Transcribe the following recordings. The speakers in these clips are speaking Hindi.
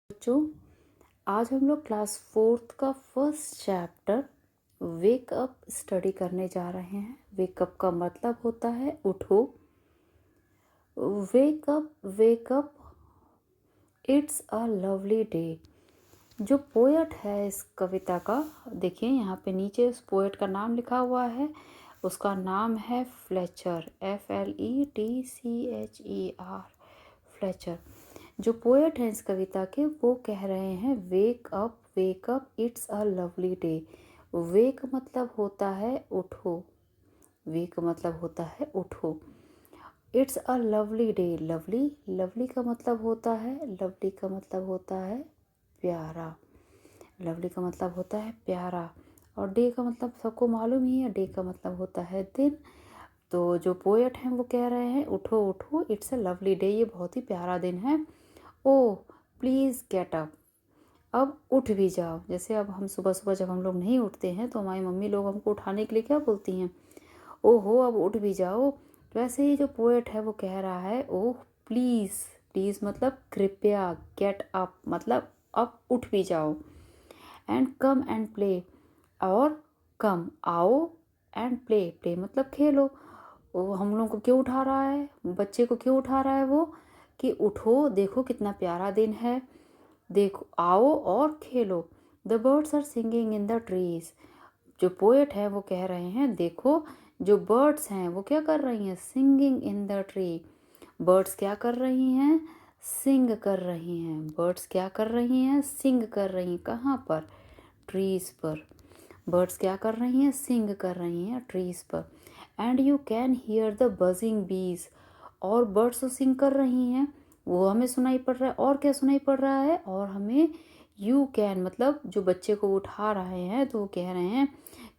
बच्चों, आज हम लोग क्लास फोर्थ का first chapter wake up study करने जा रहे हैं। वेकअप का मतलब होता है उठो। वेक up, it's a lovely day. जो पोएट है इस कविता का, देखिए यहाँ पे नीचे उस पोएट का नाम लिखा हुआ है। उसका नाम है फ्लेचर, FLETCHER, फ्लेचर। जो पोएट हैं इस कविता के, वो कह रहे हैं wake up it's a lovely day. Wake मतलब होता है उठो। वेक मतलब होता है उठो। It's a lovely day. Lovely, lovely का मतलब होता है, लवली का मतलब होता है प्यारा। लवली का मतलब होता है प्यारा। और डे का मतलब सबको मालूम ही है, डे का मतलब होता है दिन। तो जो पोएट हैं वो कह रहे हैं उठो उठो, इट्स अ लवली डे, ये बहुत ही प्यारा दिन है। ओह प्लीज़ गेट अप, अब उठ भी जाओ। जैसे अब हम सुबह सुबह जब हम लोग नहीं उठते हैं तो हमारी मम्मी लोग हमको उठाने के लिए क्या बोलती हैं? ओहो अब उठ भी जाओ। वैसे ही जो पोएट है वो कह रहा है ओह प्लीज़। प्लीज़ मतलब कृपया, गेट अप मतलब अब उठ भी जाओ। एंड कम एंड प्ले, और कम आओ, एंड प्ले, प्ले मतलब खेलो। वो हम लोग को क्यों उठा रहा है, बच्चे को क्यों उठा रहा है वो, कि उठो, देखो कितना प्यारा दिन है, देखो आओ और खेलो। The birds are singing in the trees. जो पोएट है वो कह रहे हैं देखो जो बर्ड्स हैं वो क्या कर रही हैं, singing in the tree. Birds क्या कर रही हैं, सिंग कर रही हैं। बर्ड्स क्या कर रही हैं, सिंग कर रही हैं। कहाँ पर, ट्रीज पर। बर्ड्स क्या कर रही हैं, सिंग कर रही हैं ट्रीज पर। And you can hear the buzzing बीज, और बर्ड्स तो सिंग कर रही हैं, वो हमें सुनाई पड़ रहा है। और क्या सुनाई पड़ रहा है, और हमें यू कैन मतलब जो बच्चे को उठा रहे हैं तो वो कह रहे हैं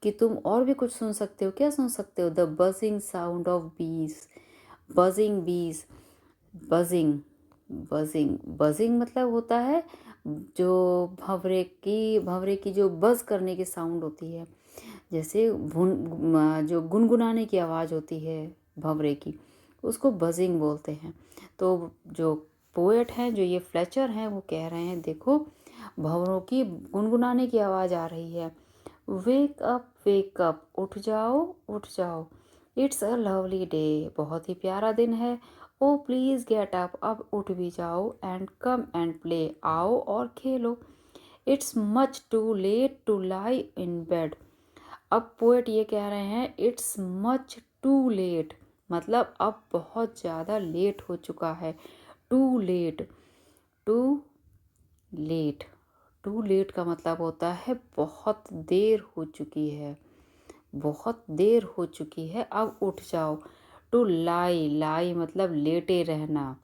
कि तुम और भी कुछ सुन सकते हो। क्या सुन सकते हो, द बजिंग साउंड ऑफ बीज। बजिंग बीज, बजिंग, बजिंग, बजिंग मतलब होता है जो भंवरे की जो बज करने की साउंड होती है, जैसे जो गुनगुनाने की आवाज़ होती है भंवरे की, उसको बजिंग बोलते हैं। तो जो पोएट हैं, जो ये फ्लेचर हैं, वो कह रहे हैं देखो भंवरों की गुनगुनाने की आवाज़ आ रही है। वेक अप, उठ जाओ उठ जाओ। इट्स अ लवली डे, बहुत ही प्यारा दिन है। ओ प्लीज़ गेट अप, अब उठ भी जाओ। एंड कम एंड प्ले, आओ और खेलो। It's much too late to lie in bed. अब पोएट ये कह रहे हैं इट्स मच टू लेट, मतलब अब बहुत ज़्यादा लेट हो चुका है। Too late, too late, too late का मतलब होता है बहुत देर हो चुकी है, बहुत देर हो चुकी है, अब उठ जाओ। टू लाई, लाई मतलब लेटे रहना।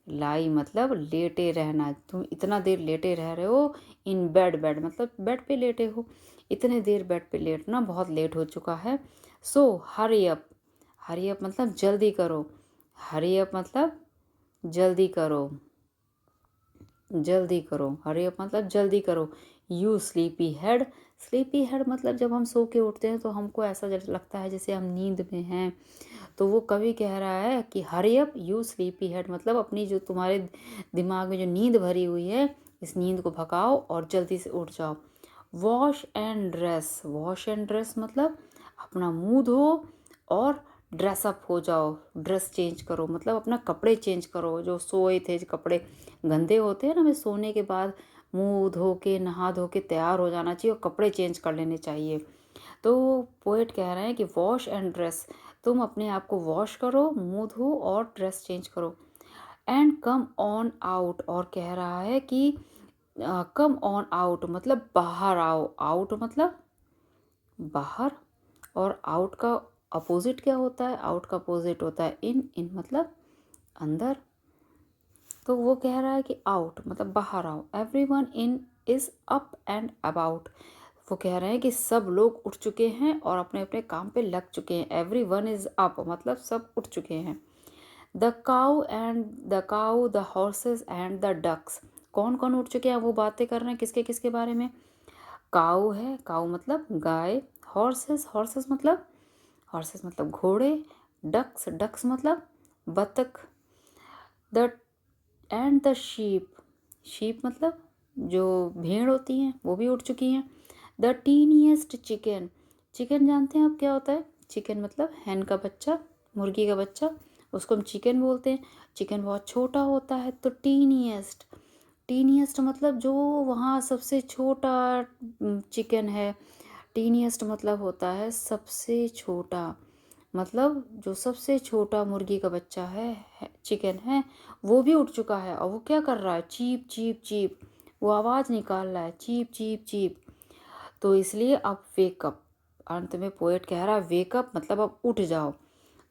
लाई मतलब लेटे रहना, तुम इतना देर लेटे रह रहे हो। इन बेड, बेड मतलब बेड पे लेटे हो, इतने देर बेड पे लेटना बहुत लेट हो चुका है। सो हरी अप, हरी अप मतलब जल्दी करो। हरी अप मतलब जल्दी करो, जल्दी करो। हरी अप मतलब जल्दी करो। You sleepy head, sleepy head मतलब जब हम सो के उठते हैं तो हमको ऐसा लगता है जैसे हम नींद में हैं। तो वो कवि कह रहा है कि hurry up you sleepy head, मतलब अपनी जो तुम्हारे दिमाग में जो नींद भरी हुई है, इस नींद को भगाओ और जल्दी से उठ जाओ। Wash and dress, wash and dress मतलब अपना मुंह धो और ड्रेसअप हो जाओ। ड्रेस चेंज करो मतलब अपना कपड़े चेंज करो। जो सोए थे, जो कपड़े गंदे होते हैं ना, हमें सोने के बाद मुंह धो के नहा धो के तैयार हो जाना चाहिए और कपड़े चेंज कर लेने चाहिए। तो पोएट कह रहे हैं कि वॉश एंड ड्रेस, तुम अपने आप को वॉश करो, मुंह धो और ड्रेस चेंज करो। एंड कम ऑन आउट, और कह रहा है कि कम ऑन आउट मतलब बाहर आओ। आउट मतलब बाहर, और आउट का अपोजिट क्या होता है, आउट का अपोजिट होता है इन। इन मतलब अंदर। तो वो कह रहा है कि आउट मतलब बाहर आओ। Everyone in is up and about, वो कह रहे हैं कि सब लोग उठ चुके हैं और अपने अपने काम पे लग चुके हैं। एवरीवन इज अप मतलब सब उठ चुके हैं। The cow the horses and the ducks, कौन कौन उठ चुके हैं, वो बातें कर रहे हैं किसके किसके बारे में। काऊ है, काऊ मतलब गाय। हॉर्सेस, हॉर्सेस मतलब घोड़े। डक्स, डक्स मतलब बतख। The end the sheep, sheep मतलब जो भेड़ होती हैं वो भी उठ चुकी हैं। द टीनिएस्ट चिकन, चिकन जानते हैं आप क्या होता है? चिकन मतलब हैन का बच्चा, मुर्गी का बच्चा, उसको हम चिकन बोलते हैं। चिकन बहुत छोटा होता है, तो टीनिएस्ट, टीनिएस्ट मतलब जो वहाँ सबसे छोटा चिकन है। टीनिएस्ट मतलब होता है सबसे छोटा, मतलब जो सबसे छोटा मुर्गी का बच्चा है चिकन है, वो भी उठ चुका है। और वो क्या कर रहा है? चीप चीप चीप, वो आवाज़ निकाल रहा है, चीप चीप चीप। तो इसलिए अब वेकअप, अंत में पोएट कह रहा है वेकअप मतलब अब उठ जाओ।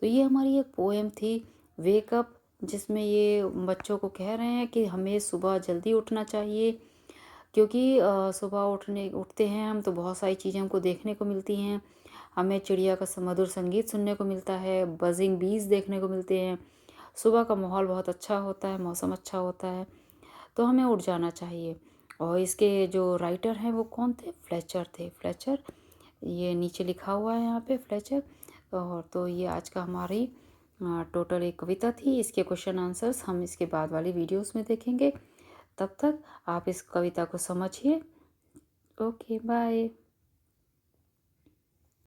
तो ये हमारी एक पोएम थी वेकअप, जिसमें ये बच्चों को कह रहे हैं कि हमें सुबह जल्दी उठना चाहिए, क्योंकि सुबह उठते हैं हम तो बहुत सारी चीज़ें हमको देखने को मिलती हैं। हमें चिड़िया का मधुर संगीत सुनने को मिलता है, बजिंग बीज देखने को मिलते हैं। सुबह का माहौल बहुत अच्छा होता है, मौसम अच्छा होता है, तो हमें उठ जाना चाहिए। और इसके जो राइटर हैं वो कौन थे? फ्लेचर थे, फ्लेचर, ये नीचे लिखा हुआ है यहाँ पे फ्लेचर। और तो ये आज का हमारी टोटल एक कविता थी। इसके क्वेश्चन आंसर्स हम इसके बाद वाली वीडियोस में देखेंगे। तब तक आप इस कविता को समझिए। Okay bye.